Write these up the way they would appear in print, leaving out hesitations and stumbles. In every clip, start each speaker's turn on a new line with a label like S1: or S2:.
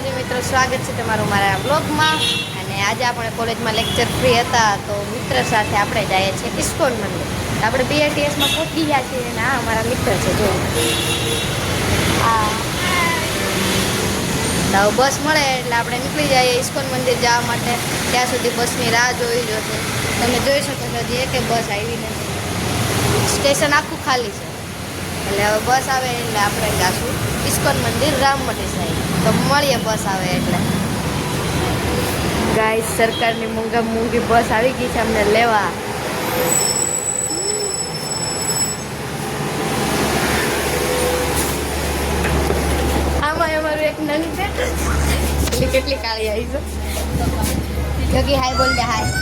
S1: માતાજી મિત્રો, સ્વાગત છે તમારું મારા બ્લોગમાં। અને આજે આપણે કોલેજમાં લેક્ચર ફ્રી હતા તો મિત્ર સાથે આપણે જઈએ છીએ ઇસ્કોન મંદિર। આપણે બીઆરટીએસમાં પહોંચી ગયા છીએ અને આ અમારા મિત્ર છે। જો તો બસ મળે એટલે આપણે નીકળી જઈએ ઇસ્કોન મંદિર જવા માટે। ત્યાં સુધી બસની રાહ જોઈ જોશે। તમે જોઈ શકો છો હજી એક બસ આવી નથી, સ્ટેશન આખું ખાલી છે। એટલે હવે બસ આવે એટલે આપણે જાશું ઇસ્કોન મંદિર રામમટી સાઈડ। તો મળીએ બસ આવે એટલે। ગાઈસ, સરકારની મોંઘી બસ આવી ગઈ છે અમને લેવા। આમાં અમારું એક નાની બેટ કેટલી કાળી આવી છે। જોગી હાય બોલ દે, હાય।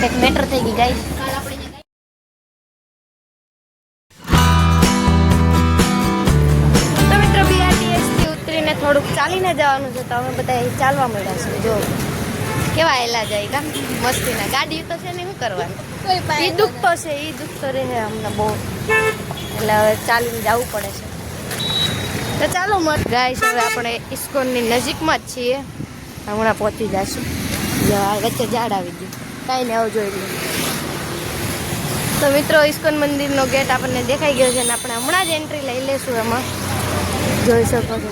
S1: એક મેટર થઈ ગઈ ગાઈસ। તો મિત્રો બીઆરટીએસ થી ઉતરીને થોડુંક ચાલીને જવાનું છે તો અમે બધા ચાલવા મળ્યા છે। જો કેવા એલા જાય કા મસ્તીના, ગાડી તો છે ને શું કરવાનું, એ દુઃખ તો છે, એ દુઃખ તો રહે અમને બહુ, એટલે હવે ચાલીને જવું પડે છે। તો ચાલો મત ગાઈસ, હવે આપણે ઇસ્કોનની નજીકમાં જ છીએ, હમણાં પહોંચી જશું। વચ્ચે ઝાડ આવી ગયું, કાંઈ ને આવું જોઈ લે। તો મિત્રો ઇસ્કોન મંદિરનો ગેટ આપણને દેખાઈ ગયો છે અને આપણે હમણાં જ એન્ટ્રી લઈ લેશું। એમાં જોઈ શકો છો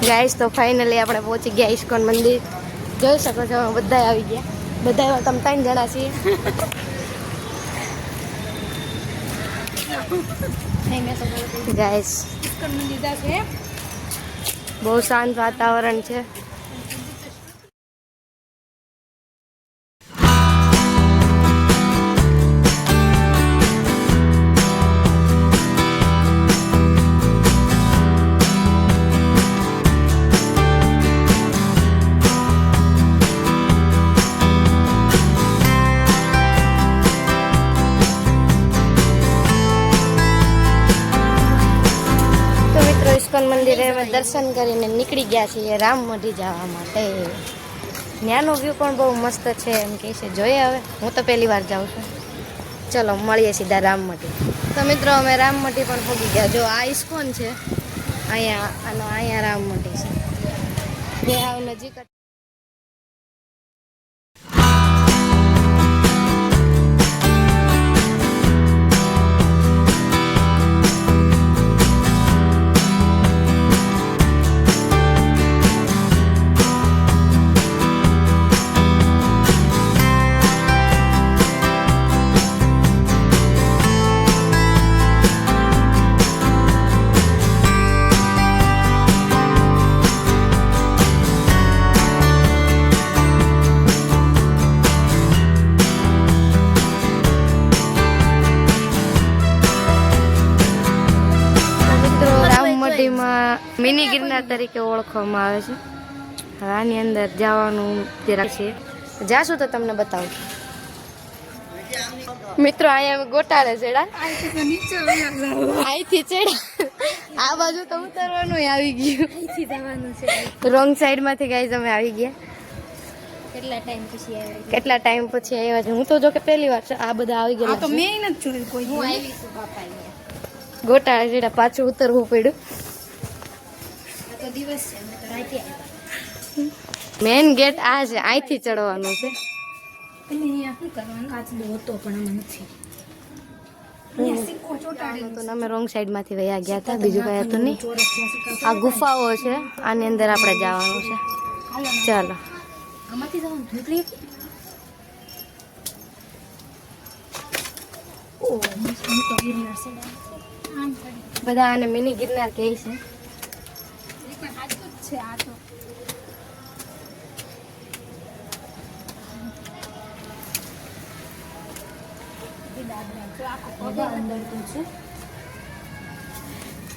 S1: ગાઈસ। તો ફાઇનલી આપણે પહોંચી ગયા ઇસ્કોન મંદિર। જોઈ શકો છો બધા આવી ગયા, બધા તમે 3 જણા છીએ। ગાઈસ બહુ શાંત વાતાવરણ છે। ઇસ્કોન મંદિરે અમે દર્શન કરીને નીકળી ગયા છીએ રામમટી જવા માટે। ત્યાંનો વ્યૂ પણ બહુ મસ્ત છે એમ કહે છે, જોઈએ હવે, હું તો પહેલી વાર જાઉં છું। ચલો મળીએ સીધા રામમટી। તો મિત્રો અમે રામમટી પણ પહોંચી ગયા। જો આ ઇસ્કોન છે અહીંયા, અને અહીંયા રામમટી છે, બે આવ નજીક। મિની ગિરનાર તરીકે ઓળખવામાં આવે છે। આની અંદર જવાનું જરાક છે, જાશું તો તમને બતાવું। મિત્રો અહીંયા ગોટાળે ચડા, અહીંથી ચડા, આ બાજુ તો ઉતરવાનું આવી ગયું, રોંગ સાઈડ માંથી ગાઈસ અમે આવી ગયા। કેટલા ટાઈમ પછી આવ્યા છે, હું તો જો કે પહેલી વાર છે, આ બધા આવી ગયા તો મેં નથી જોયું કોઈ। હું આવી છું બાપા, ગોટાળે ચડા, પાછું ઉતરવું પડ્યું। મેન ગેટ આ છે, અહીંથી ચડવાનું છે। તો અમે રોંગ સાઈડ માંથી વયા ગયા હતા, બીજું કઈ હતું નહીં। આ ગુફાઓ છે, આની અંદર આપણે જવાનું છે। ચાલો બધા આને મિની ગિરનાર કહે છે।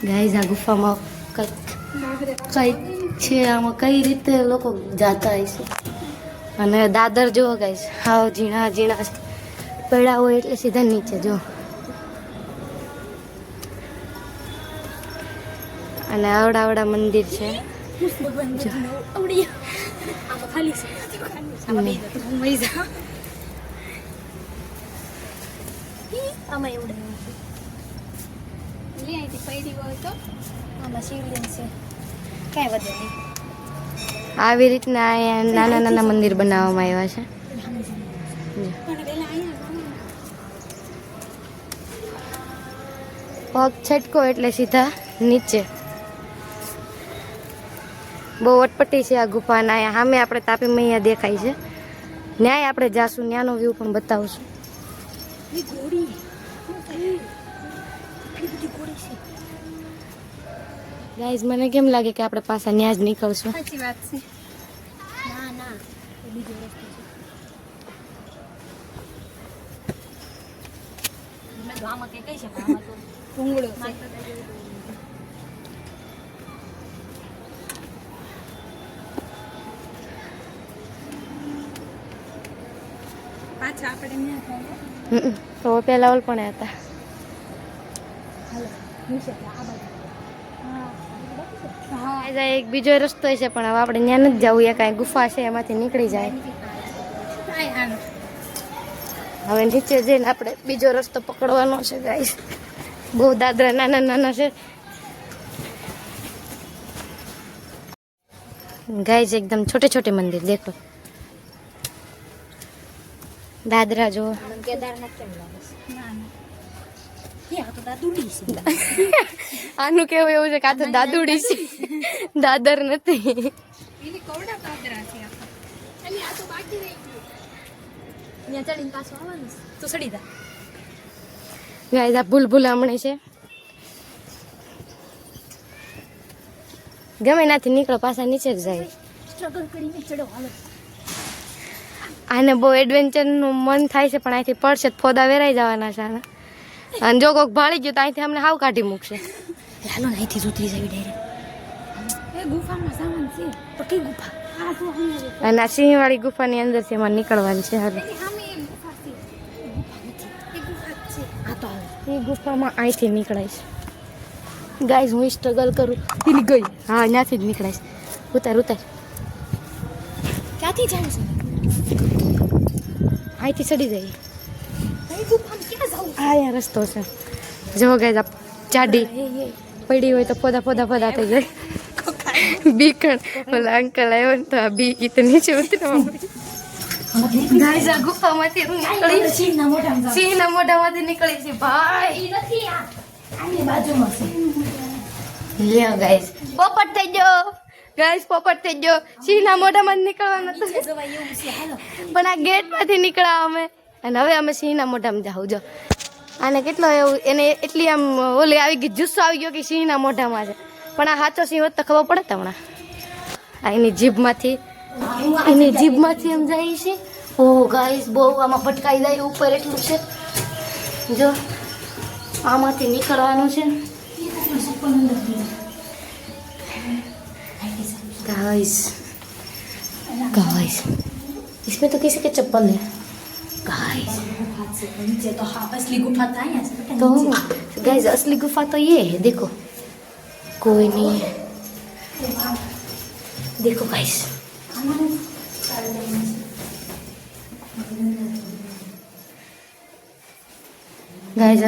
S1: ગાઈઝ આ ગુફામાં કઈ છે, આમાં કઈ રીતે લોકો જાતા હશે। અને દાદર જુઓ ગાઈઝ, હાવ ઝીણા ઝીણા પડ્યા હોય એટલે સીધા નીચે જો। અને આવડા મંદિર છે. આવી રીતના અહીંયા નાના મંદિર બનાવવામાં આવ્યા છે. પગ છટકો એટલે સીધા નીચે. બહુ અટપટી છે આ ગુફાના. અહીંયા સામે આપણે તાપી મૈયા દેખાય છે. ન્યાય આપણે જાશું, ન્યાનો વ્યૂ પણ બતાવશું. ગાઈઝ મને કેમ લાગે કે આપણે પાછા ન્યા જ નીકળશું.
S2: સાચી વાત છે. ના બીજો રસ્તો છે. આમાં કઈ છે આમાં તો ભૂંગળો છે. પાછા આપણે
S1: તો પેલા ઓલ પણ હતા. એક બીજો રસ્તો છે પણ હવે આપણે ત્યાં નથી જવું. એ કાંઈ ગુફા છે એમાંથી નીકળી જાય. હવે નીચે જઈને આપણે બીજો રસ્તો પકડવાનો છે ગાઈસ. બહુ દાદરા નાના છે ગાઈસ. एकदम छोटे छोटे मंदिर देखो. દાદરા જો
S2: કેદારનાથ કેમ લાગે છે? આ તો દાદુડી છે.
S1: આનું કેવું એવું છે કે આ તો દાદુડી છે, દાદર નથી.
S2: એની કવડા દાદરા છે આ. અને આ તો બાકી રહી ગયું. ત્યાં ચડીને પાછું આવવાનું છે. તો સડી જા.
S1: ગાઈસ આ ભૂલભુલામણી છે. ગમે નાથી નીકળો પાછા નીચે જ જાય.
S2: સ્ટ્રગલ કરીને ચડો હાલો.
S1: આને બહુ એડવેન્ચરનું મન થાય છે પણ અહીંથી પડશે તો ફોદા વેરાઈ જવાના છે આના. અને જો કોઈક ભાળી ગયું તો અહીંથી અમને હાવ કાઢી મૂકશે.
S2: હાલો અહીંથી ઉતરી જાય ડાયરેક્ટ. એ ગુફામાં સામાન છે તો કઈ ગુફા? આ તો અહીંયા
S1: અને આ સિંહવાળી ગુફાની અંદરથી એમાં નીકળવાનું છે. હાલ
S2: સામે એક ગુફા છે. ગુફા નથી. એ ગુફા છે. આ તો
S1: એ ગુફામાં અહીંથી નીકળાય છે. ગાઈઝ હું સ્ટ્રગલ કરું. એની ગઈ. હા ત્યાંથી જ નીકળાય છે. ઉતાર
S2: ક્યાંથી જાય છે?
S1: અહીંથી ચડી જાય.
S2: એ ગુફામાં ક્યાં જાવું?
S1: આ અહીંયા રસ્તો છે. જો ગાઈઝ આ ચાડી પડી હોય તો પોદા થઈ જાય. બીકણ ઓલા અંકલ આવ્યો ને તો આ બી તો નીચે ઉતરવા. ગાઈઝ આ ગુફામાંથી હું નીકળી. સિંહના મોઢામાંથી નીકળી છે ભાઈ.
S2: નથી આ. આની બાજુમાં છે.
S1: લ્યો ગાઈઝ પોપટ થઈ ગયો. ગાઈઝ પોપટ થઈ ગયો. સિંહના મોઢામાં જ નીકળવાનું હતું
S2: જવાય એવું છે. હાલો.
S1: પણ આ ગેટમાંથી નીકળ્યા અમે. અને હવે અમે સિંહના મોઢામાં જાઉં. જો આને કેટલો એવું એને એટલી આમ ઓલી આવી ગઈ, જુસ્સો આવી ગયો કે સિંહના મોઢામાં છે. પણ આ સાચો સિંહ હોત તો ખબર પડે તમને. આ એની જીભમાંથી એમ જાય છે. ઓ ગાઈઝ બહુ આમાં ભટકાઈ જાય. ઉપર એટલું છે જો આમાંથી નીકળવાનું છે. गाइस इसमें तो किसी के चप्पल है गाइस.
S2: तो हाँ असली गुफा था यहाँ से.
S1: तो गाइस असली गुफा तो ये है. देखो कोई नहीं है. देखो गाइस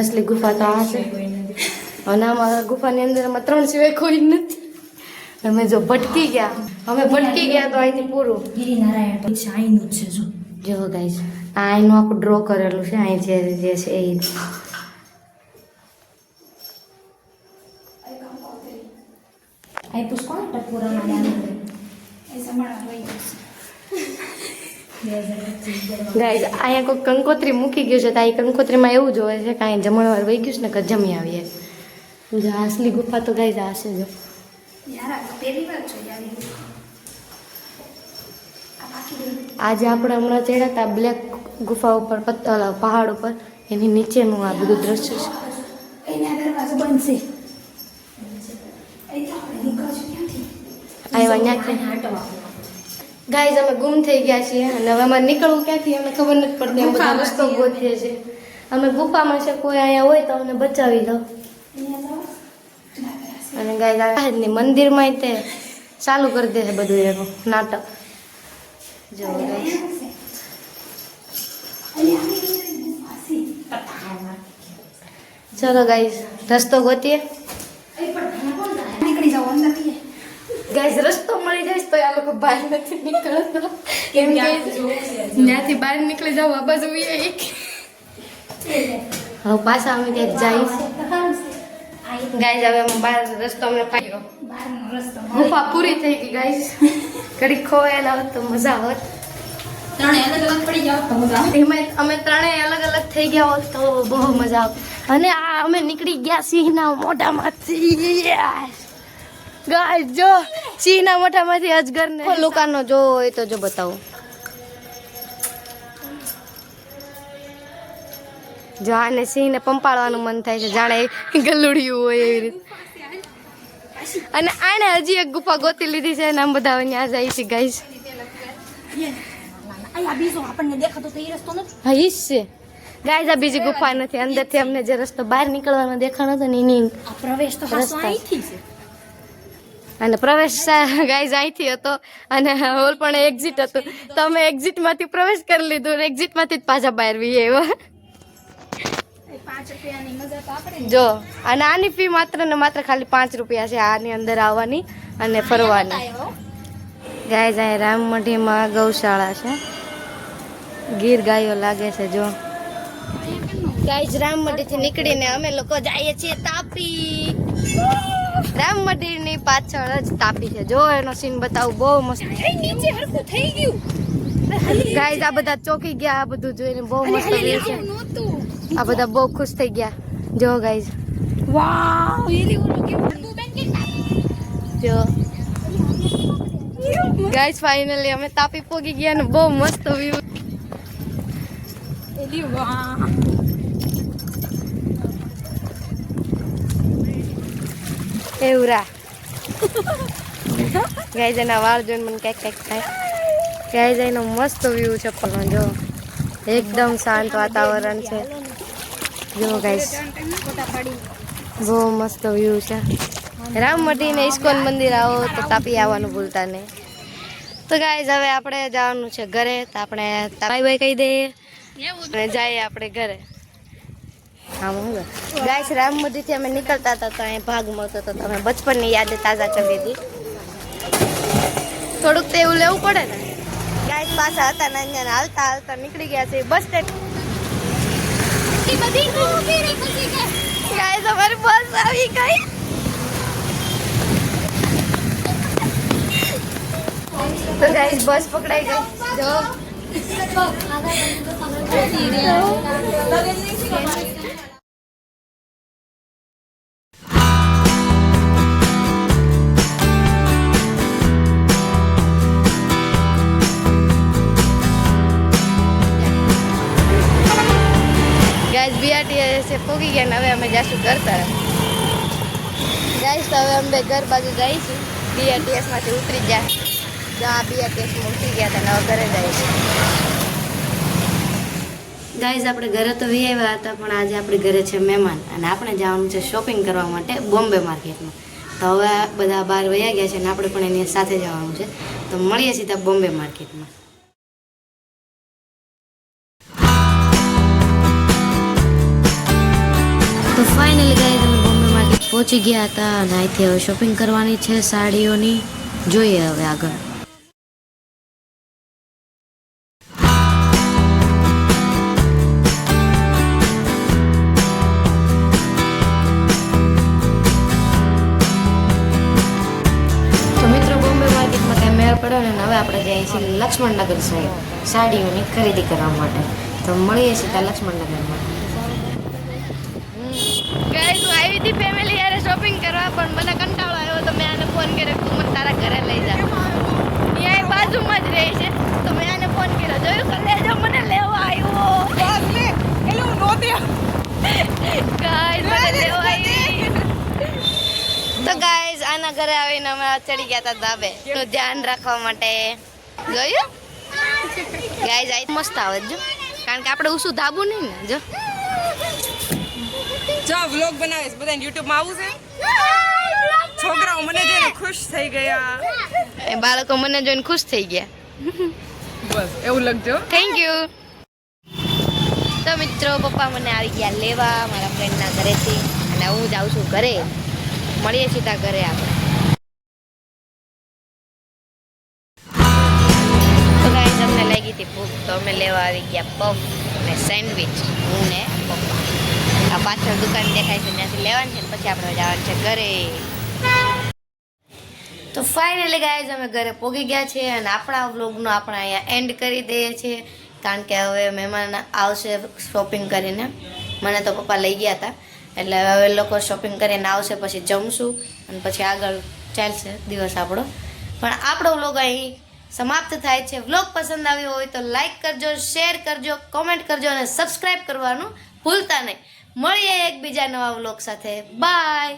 S1: असली गुफा तो आ છે. અને અમારા ગુફાની અંદર અમે 3 સિવાય કોઈ નથી. અમે જો ભટકી ગયા તો અહીંથી પૂરું.
S2: ગિરિનારાયણ પછી અહીંનું જ છે.
S1: જો ગાઈસ આ અહીંનું આખું ડ્રો કરેલું છે. અહીં જે છે એ
S2: અહીં પુષ્કોણ ટપુરામાં ડાલે એ સમાળા હોય.
S1: ગાઈસ અહીંયા કોઈ કંકોત્રી મૂકી ગયું છે તો આ કંકોત્રીમાં એવું જ હોય છે કે અહીં જમણવાર વહી ગયું છે ને કે જમી આવીએ. જો અસલી ગુફા તો ગાઈસ આ છે. જો આજે આપણે હમણાં ચડ્યા હતા બ્લેક ગુફા ઉપર, પહાડ ઉપર. એની નીચેનું આ બધું દ્રશ્ય છે. આવ્યા ત્યાંથી ગાઈઝ અમે ગુમ થઈ ગયા છીએ અને હવે અમારે નીકળવું ક્યાંથી અમને ખબર નથી પડતી. અમે બધા રસ્તો ગોતીએ છીએ. અમે ગુફામાં છે કોઈ અહીંયા હોય તો અમને બચાવી દો. અને ગાય મંદિરમાં તે ચાલુ કરી દે છે બધું એનું નાટક. જો ગાઈસ ચલો ગાઈસ રસ્તો ગોતીએ.
S2: નીકળી જાવ અંદરથી.
S1: ગાઈસ રસ્તો મળી જાય તો આ લોકો બહાર નથી નીકળતા કેમ કે ત્યાંથી બહાર નીકળી જાવ આ બાજુ હવે પાછા અમે ક્યાંક જાય ગાઈસ. હવે અમે બહાર રસ્તો અમને પાડ્યો.
S2: બહારનો રસ્તો
S1: ગુફા પૂરી થઈ ગઈ ગાઈસ. ઘડી ખોવાયેલા હોત તો મજા આવત.
S2: ત્રણે અલગ અલગ પડી જાવ તો મજા આવે.
S1: એમાં અમે ત્રણેય અલગ અલગ થઈ ગયા હોત તો બહુ મજા આવે. અને આ અમે નીકળી ગયા સિંહના મોઢામાંથી. ગાઈસ જો સિંહના મોઢામાંથી અજગરને લોકાનો જો હોય તો જો બતાવો. જો આને સિંહને પંપાળવાનું મન થાય છે જાણે ગલુડિયું હોય એવી રીતે. અને આને હજી એક ગુફા ગોતી લીધી છે અને આમ બધા અહીંયા જાય છે ગાઈસ.
S2: આ બીજો આપણને દેખાતો તો એ રસ્તો નથી.
S1: હા ઈ જ છે ગાઈસ. આ બીજી ગુફા નથી. અંદરથી અમને જે રસ્તો બહાર નીકળવાનો દેખાણો હતો ને એની
S2: આ પ્રવેશ તો હાસો અહીંથી છે.
S1: અને પ્રવેશ ગાઈસ અહીંથી હતો અને હોલ પણ એક્ઝિટ હતું. તો અમે એક્ઝિટમાંથી પ્રવેશ કરી લીધો અને એક્ઝિટમાંથી જ પાછા બહાર વી આવ્યા.
S2: 5 રૂપિયાની મજા તો આપણે
S1: જો અને આની ફી માત્ર ને માત્ર ખાલી 5 રૂપિયા છે આની અંદર આવવાની અને ફરવાની. ગાઈસ અહીં રામમઢીમાં ગૌશાળા છે. ગીર ગાયો લાગે છે જો. ગાઈસ રામમઢીથી નીકળીને અમે લોકો જઈએ છીએ તાપી. રામમઢીની પાછળ જ તાપી છે. જો એનો સીન બતાવું બહુ મસ્ત.
S2: નીચે હરખું થઈ ગયું.
S1: ગાઈસ આ બધા ચોકી ગયા. આ બધું જોઈને બહુ મસ્ત વ્યૂ છે. આ બધા બહુ ખુશ થઈ ગયા. જો ગાઈસ
S2: વાવ એલી ઓલો કેવું
S1: જો ગાઈસ ફાઇનલી અમે તાપી પહોંચી ગયા ને બહુ મસ્ત વ્યૂ.
S2: એલી વાહ
S1: એવરા ગાઈસ એના વાળ જોઈને મને કંઈક કંઈક થાય. ગાઈસ એનો મસ્ત વ્યૂ છે પણ જો એકદમ શાંત વાતાવરણ છે. જો ગાઈસ બહુ મસ્ત વ્યૂ છે. રામમઢી ને ઇસ્કોન મંદિર આવો તો તાપી આવવાનું ભૂલતા નહીં. તો ગાઈસ હવે આપણે જવાનું છે ઘરે. તો આપણે બાય બાય કહી દઈએ અને જઈએ આપણે ઘરે. હા હું ગાઈસ રામમઢીથી અમે નીકળતા હતા તો અહીં ભાગ મળતો હતો. તમે બચપનની યાદ તાજા કરી દીધી. થોડુંક તો એવું લેવું પડે ને. ગાઈસ પાછા હતા ને અહીંયા હાલતા હાલતા નીકળી ગયા છે બસ સ્ટેન્ડ. ગાઈસ અમારી બસ આવી ગઈ. તો ગાઈસ બસ પકડાઈ ગઈ. જો ગાઈસ બીઆરટીએસ પહોંચી ગયા ને હવે અમે જાશું કરતા ગાઈસ. તો હવે અમે ઘર બાજુ જઈશું. બીઆરટીએસ માંથી ઉતરી જાય. જ્યાં બીઆરટીએસ ઉતરી ગયા હતા હવે ઘરે જઈશું. ગાઈસ આપણે ઘરે તો વી આવ્યા હતા પણ આજે આપણે ઘરે છે મહેમાન અને આપણે જવાનું છે શોપિંગ કરવા માટે બોમ્બે માર્કેટમાં. તો હવે બધા બહાર વયા ગયા છે અને આપણે પણ એની સાથે જવાનું છે. તો મળીએ સીધા બોમ્બે માર્કેટમાં. તો ફાઇનલી ગાઈસ અમે બોમ્બે માર્કેટ પહોંચી ગયા હતા અને અહીંથી હવે શોપિંગ કરવાની છે સાડીઓની. જોઈએ હવે આગળ. તો મિત્રો બોમ્બે માર્કેટમાં કંઈ મેળ પડ્યો ને હવે આપણે જઈએ છીએ લક્ષ્મણનગર સાઈડ સાડીઓની ખરીદી કરવા માટે. તો મળીએ છીએ લક્ષ્મણનગરમાં. ગાઈસ હું આવી હતી ફેમિલી યારે શોપિંગ કરવા પણ મને કંટાળો આવ્યો તો મેં આને ફોન કર્યો તું મને તારા ઘરે લઈ જા. અહીંયા બાજુમાં જ રહે છે તો મેં આને ફોન કર્યો. જોયું કે લેજો મને લેવા આવ્યો. ગાઈસ મને લેવા આવી. તો ગાઈસ આના ઘરે આવીને અમે ચડી ગયા હતા ધાબે નું ધ્યાન રાખવા માટે. જોયું ગાઈસ આ મસ્ત આવે જો કારણ કે આપણે ઉસું ધાબું નહીં ને. જો
S3: વ્લોગ બનાવે છે બધાને YouTube માં આવું છે. છોકરાઓ મને જોઈને ખુશ થઈ ગયા.
S1: એ બાળકો મને જોઈને ખુશ થઈ ગયા.
S3: બસ એવું લખજો.
S1: Thank you. તો મિત્રો પપ્પા મને આવી ગયા લેવા મારા ફ્રેન્ડના ઘરેથી અને હું જાઉં છું ઘરે. મળીએ સીધા ઘરે આપણે. તો ગાઈસ અમને લાગી હતી ભૂખ તો અમે લેવા આવી ગયા પફ અને સેન્ડવિચ હું ને પપ્પા. આ પાછળ દુકાન દેખાય છે ત્યાંથી લેવાની છે ને પછી આપણે જવાનું છે ઘરે. તો ફાઇનલી ગાઈઝ અમે ઘરે પહોંચી ગયા છીએ અને આપણા વ્લોગનો આપણે અહીંયા એન્ડ કરી દઈએ છીએ કારણ કે હવે મહેમાન આવશે શોપિંગ કરીને. મને તો પપ્પા લઈ ગયા હતા એટલે હવે લોકો શોપિંગ કરીને આવશે પછી જમશું અને પછી આગળ ચાલશે દિવસ આપણો. પણ આપણો વ્લોગ અહીં સમાપ્ત થાય છે. વ્લોગ પસંદ આવ્યો હોય તો લાઈક કરજો, શેર કરજો, કોમેન્ટ કરજો અને સબસ્ક્રાઈબ કરવાનું ભૂલતા નહીં. મળીએ એકબીજા નવા વ્લોગ સાથે. બાય.